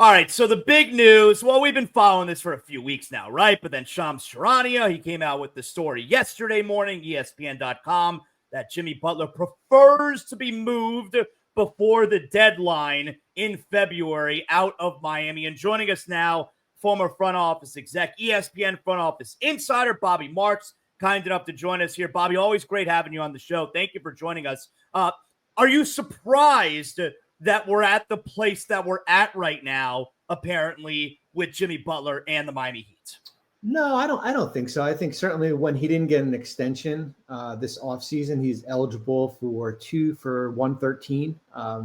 All right, so the big news, well, we've been following this for a few weeks now, right? But then Shams Charania, he came out with the story yesterday morning, ESPN.com, that Jimmy Butler prefers to be moved before the deadline in February out of Miami. And joining us now, former front office exec, ESPN front office insider, Bobby Marks, kind enough to join us here. Bobby, always great having you on the show. Thank you for joining us. Are you surprised that we're at the place that we're at right now, apparently, with Jimmy Butler and the Miami Heat? No, I don't think so. I think certainly when he didn't get an extension this offseason, he's eligible for 2 for $113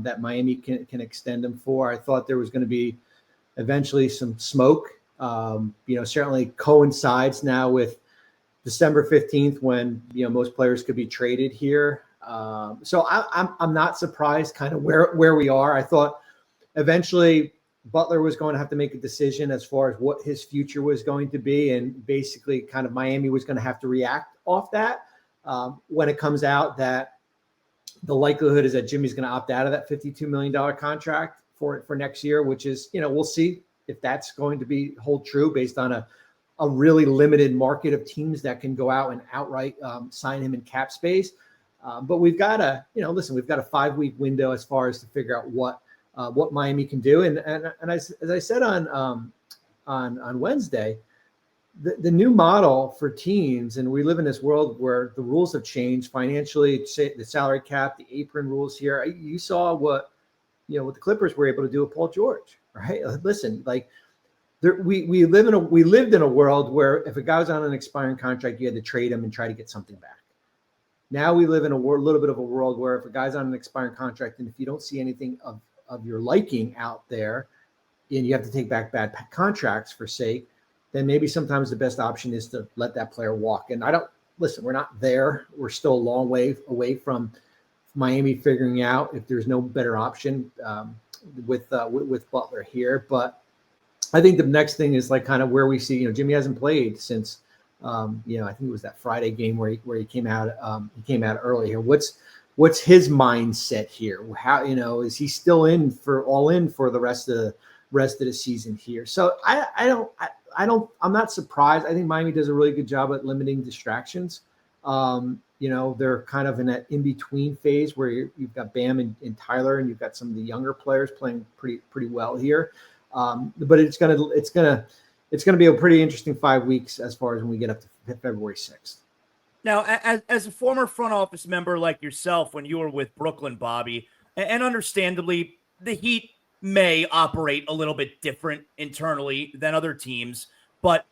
that Miami can extend him for. I thought there was going to be eventually some smoke. Certainly coincides now with December 15th when most players could be traded here. So I'm not surprised kind of where we are. I thought eventually Butler was going to have to make a decision as far as what his future was going to be. And basically kind of Miami was going to have to react off that. When it comes out that the likelihood is that Jimmy's going to opt out of that $52 million contract for next year, which is, we'll see if that's going to be hold true based on a really limited market of teams that can go out and outright sign him in cap space. But we've got we've got a 5-week window as far as to figure out what Miami can do. And as I said on Wednesday, the new model for teams, and we live in this world where the rules have changed financially, the salary cap, the apron rules here. You saw what the Clippers were able to do with Paul George, right? Listen, we lived in a world where if a guy was on an expiring contract, you had to trade him and try to get something back. Now we live in a little bit of a world where if a guy's on an expiring contract and if you don't see anything of your liking out there and you have to take back bad contracts for sake, then maybe sometimes the best option is to let that player walk. And we're not there. We're still a long way away from Miami figuring out if there's no better option with Butler here. But I think the next thing is kind of where we see, Jimmy hasn't played since, I think it was that Friday game where he came out early here. What's his mindset here? How, is he still in for the rest of the season here? So I'm not surprised. I think Miami does a really good job at limiting distractions. They're kind of in that in-between phase where you've got Bam and Tyler, and you've got some of the younger players playing pretty well here. But it's gonna be a pretty interesting 5 weeks as far as when we get up to February 6th. Now, as a former front office member like yourself, when you were with Brooklyn, Bobby, and understandably, the Heat may operate a little bit different internally than other teams, but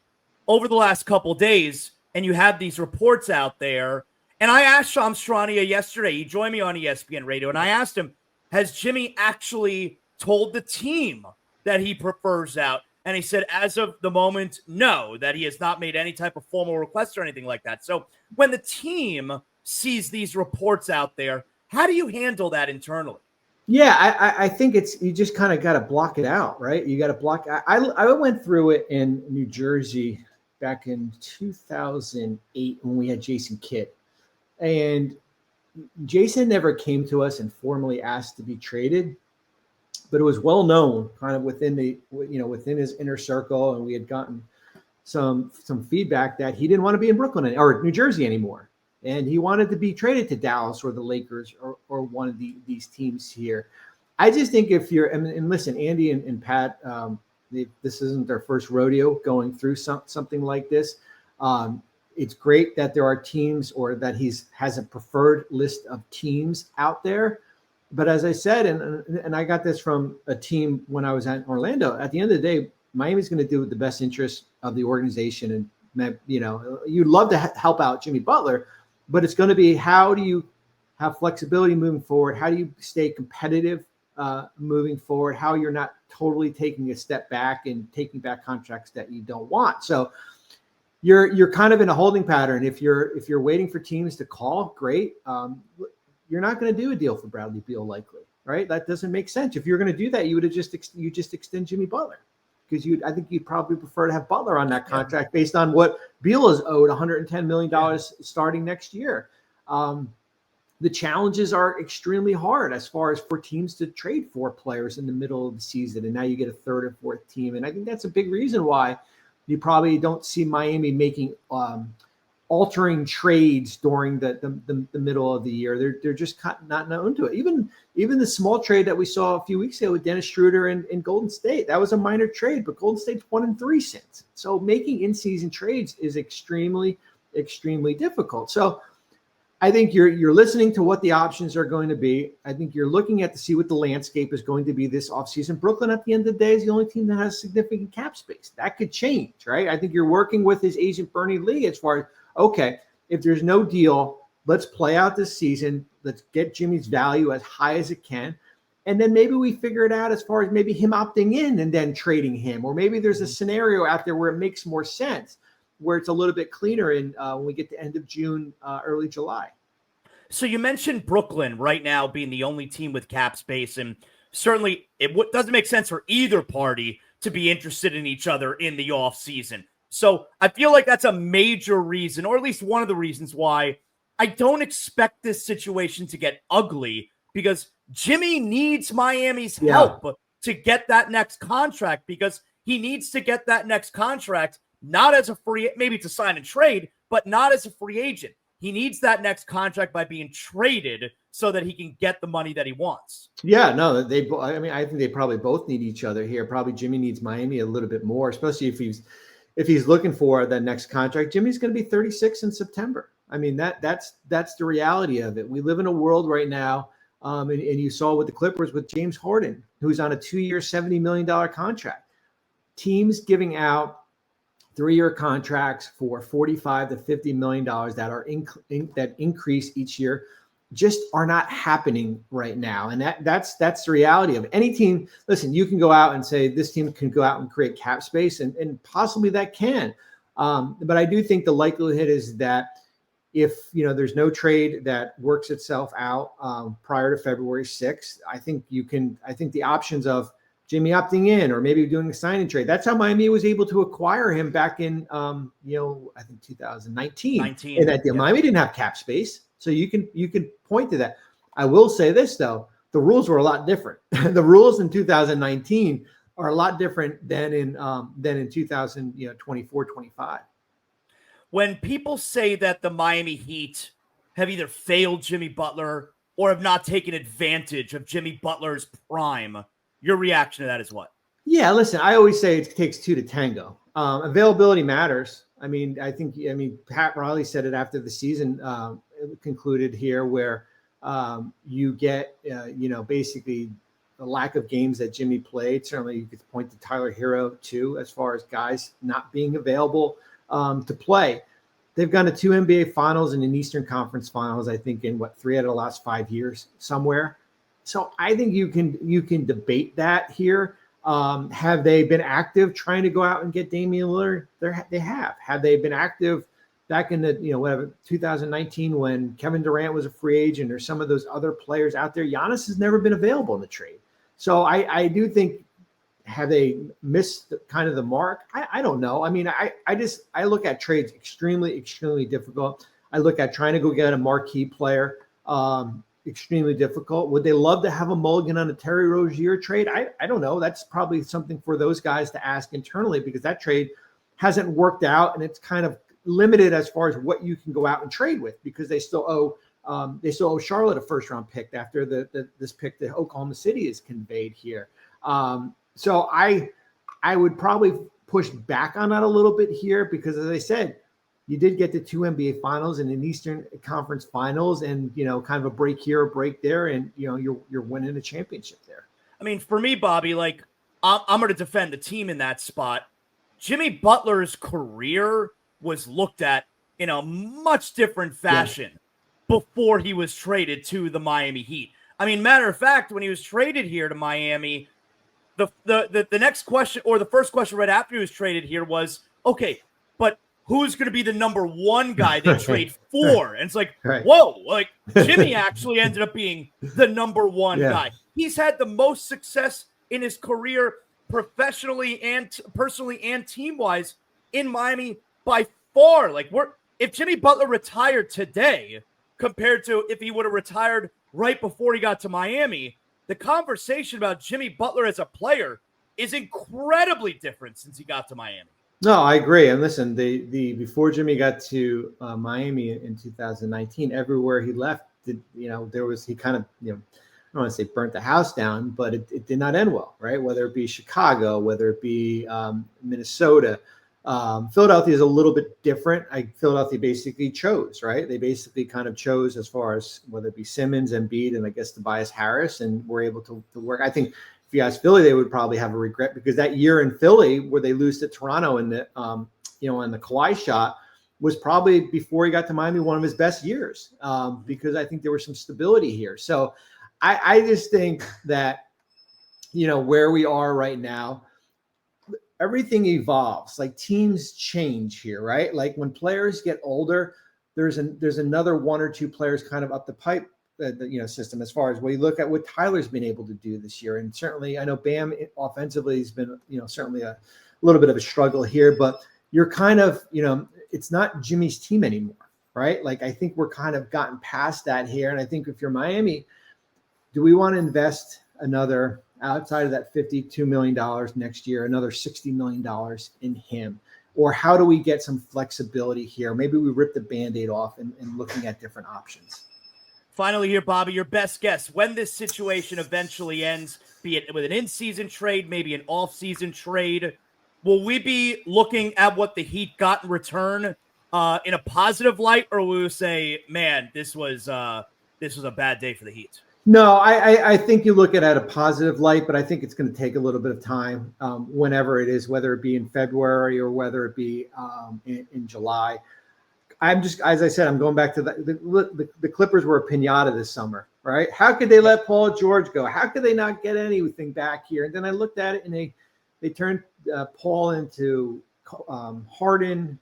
over the last couple of days, and you have these reports out there, and I asked Shams Charania yesterday, he joined me on ESPN Radio, and I asked him, has Jimmy actually told the team that he prefers out? And he said, as of the moment, no, that he has not made any type of formal request or anything like that. So when the team sees these reports out there, how do you handle that internally? Yeah, I think you just kind of got to block it out, right? You got to block. I went through it in New Jersey back in 2008 when we had Jason Kidd. And Jason never came to us and formally asked to be traded. But it was well known kind of within his inner circle. And we had gotten some feedback that he didn't want to be in Brooklyn or New Jersey anymore. And he wanted to be traded to Dallas or the Lakers or one of these teams here. I just think if you're, and listen, Andy and Pat, this isn't their first rodeo going through something like this. It's great that there are teams or that has a preferred list of teams out there. But as I said, and I got this from a team when I was at Orlando, at the end of the day, Miami's going to do the best interest of the organization. And, you'd love to help out Jimmy Butler, but it's going to be how do you have flexibility moving forward? How do you stay competitive moving forward? How you're not totally taking a step back and taking back contracts that you don't want. So you're kind of in a holding pattern. If you're waiting for teams to call, great. You're not going to do a deal for Bradley Beal likely, right? That doesn't make sense. If you're going to do that, you would have just extend Jimmy Butler because I think you'd probably prefer to have Butler on that contract based on what Beal is owed $110 million starting next year. the challenges are extremely hard as far as for teams to trade for players in the middle of the season. And now you get a third and fourth team. And I think that's a big reason why you probably don't see Miami making altering trades during the middle of the year. They're just not known to it. Even the small trade that we saw a few weeks ago with Dennis Schroeder in Golden State, that was a minor trade, but Golden State's 1-3 since. So making in-season trades is extremely, extremely difficult. So I think you're listening to what the options are going to be. I think you're looking at to see what the landscape is going to be this offseason. Brooklyn, at the end of the day, is the only team that has significant cap space. That could change, right? I think you're working with his agent, Bernie Lee, as far as, okay, if there's no deal, let's play out this season. Let's get Jimmy's value as high as it can. And then maybe we figure it out as far as maybe him opting in and then trading him. Or maybe there's a scenario out there where it makes more sense, where it's a little bit cleaner when we get to end of June, early July. So you mentioned Brooklyn right now being the only team with cap space, and certainly it doesn't make sense for either party to be interested in each other in the offseason. So I feel like that's a major reason, or at least one of the reasons why I don't expect this situation to get ugly, because Jimmy needs Miami's help to get that next contract, because he needs to get that next contract, not as a free, maybe to sign and trade, but not as a free agent. He needs that next contract by being traded so that he can get the money that he wants. Yeah, no, I think they probably both need each other here. Probably Jimmy needs Miami a little bit more, especially if he's looking for that next contract. Jimmy's going to be 36 in September. I mean, that's the reality of it. We live in a world right now, and you saw with the Clippers with James Harden, who's on a 2-year, $70 million contract. Teams giving out 3-year contracts for $45 to $50 million that are that increase each year just are not happening right now. And that's the reality of it. Any team. Listen, you can go out and say this team can go out and create cap space, and possibly that can. But I do think the likelihood is that if there's no trade that works itself out prior to February 6th, I think the options of Jimmy opting in or maybe doing a sign and trade. That's how Miami was able to acquire him back in, I think 2019. And that deal, Miami didn't have cap space. So you can point to that. I will say this, though. The rules were a lot different. The rules in 2019 are a lot different than in 2024, 25. When people say that the Miami Heat have either failed Jimmy Butler or have not taken advantage of Jimmy Butler's prime, your reaction to that is what? Yeah, listen, I always say it takes two to tango. Availability matters. I mean, Pat Riley said it after the season concluded here, where you get, basically the lack of games that Jimmy played. Certainly you could point to Tyler Hero too, as far as guys not being available to play. They've gone to 2 NBA finals and an Eastern Conference finals, I think, in 3 out of the last 5 years somewhere. So I think you can debate that here. Have they been active trying to go out and get Damian Lillard? They have. Have they been active back in the 2019 when Kevin Durant was a free agent, or some of those other players out there? Giannis has never been available in the trade. So I do think, have they missed kind of the mark? I don't know. I mean, I look at trades extremely, extremely difficult. I look at trying to go get a marquee player. Extremely difficult. Would they love to have a mulligan on a Terry Rozier trade? I don't know. That's probably something for those guys to ask internally, because that trade hasn't worked out, and it's kind of limited as far as what you can go out and trade with, because they still owe Charlotte a first-round pick after this pick that Oklahoma City is conveyed here. So I would probably push back on that a little bit here, because, as I said, you did get to 2 NBA finals and an Eastern Conference finals, and, kind of a break here, a break there. And, you're winning a championship there. I mean, for me, Bobby, I'm going to defend the team in that spot. Jimmy Butler's career was looked at in a much different fashion before he was traded to the Miami Heat. I mean, matter of fact, when he was traded here to Miami, the next question, or the first question right after he was traded here, was, okay, but who's going to be the number one guy they trade for? And it's like, whoa, Jimmy actually ended up being the number one guy. He's had the most success in his career, professionally and personally and team-wise, in Miami by far. If Jimmy Butler retired today, compared to if he would have retired right before he got to Miami. The conversation about Jimmy Butler as a player is incredibly different since he got to Miami. No, I agree. And listen, the before Jimmy got to Miami in 2019, everywhere he left, he kind of, I don't want to say burnt the house down, but it did not end well, right? Whether it be Chicago, whether it be Minnesota. Philadelphia is a little bit different. Philadelphia basically chose, right? They basically kind of chose as far as whether it be Simmons, Embiid, and I guess Tobias Harris, and were able to work. I think if you ask Philly, they would probably have a regret, because that year in Philly where they lose to Toronto in the in the Kawhi shot was probably, before he got to Miami, one of his best years, because I think there was some stability here. So I just think that where we are right now, everything evolves. Like, teams change here, right? Like, when players get older, there's another one or two players kind of up the pipe, system, as far as when you look at what Tyler's been able to do this year. And certainly, I know Bam offensively has been, certainly a little bit of a struggle here, but you're kind of, it's not Jimmy's team anymore, right? Like, I think we're kind of gotten past that here. And I think if you're Miami, do we want to invest another, outside of that $52 million next year, another $60 million in him? Or how do we get some flexibility here? Maybe we rip the Band-Aid off and looking at different options. Finally here, Bobby, your best guess when this situation eventually ends, be it with an in-season trade, maybe an off-season trade, will we be looking at what the Heat got in return in a positive light, or will we say, man, this was a bad day for the Heat? No, I think you look at it at a positive light, but I think it's going to take a little bit of time, whenever it is, whether it be in February or whether it be in July. I'm just, as I said, I'm going back to the Clippers were a piñata this summer, right? How could they let Paul George go? How could they not get anything back here? And then I looked at it, and they turned Paul into Harden,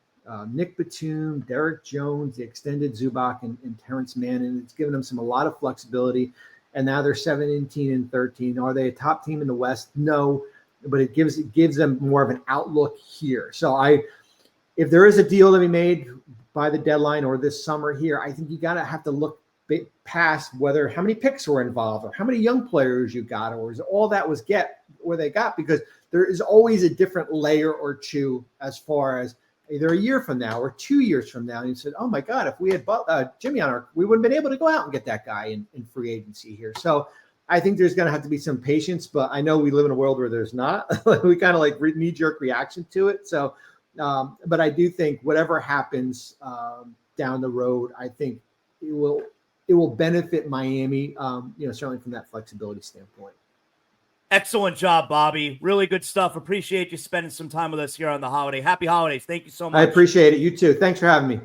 Nick Batum, Derek Jones, the extended Zubac, and Terrence Mann, and it's given them a lot of flexibility. And now they're 17-13. Are they a top team in the West? No, but it gives them more of an outlook here. So if there is a deal to be made by the deadline or this summer here, I think you have to look past how many picks were involved or how many young players you got, or is all that was where they got, because there is always a different layer or two as far as either a year from now or 2 years from now. And you said, oh my God, if we had Jimmy on we wouldn't have been able to go out and get that guy in free agency here. So I think there's going to have to be some patience, but I know we live in a world where there's not. We kind of like knee-jerk reaction to it. So, but I do think whatever happens down the road, I think it will benefit Miami, certainly from that flexibility standpoint. Excellent job, Bobby. Really good stuff. Appreciate you spending some time with us here on the holiday. Happy holidays. Thank you so much. I appreciate it. You too. Thanks for having me.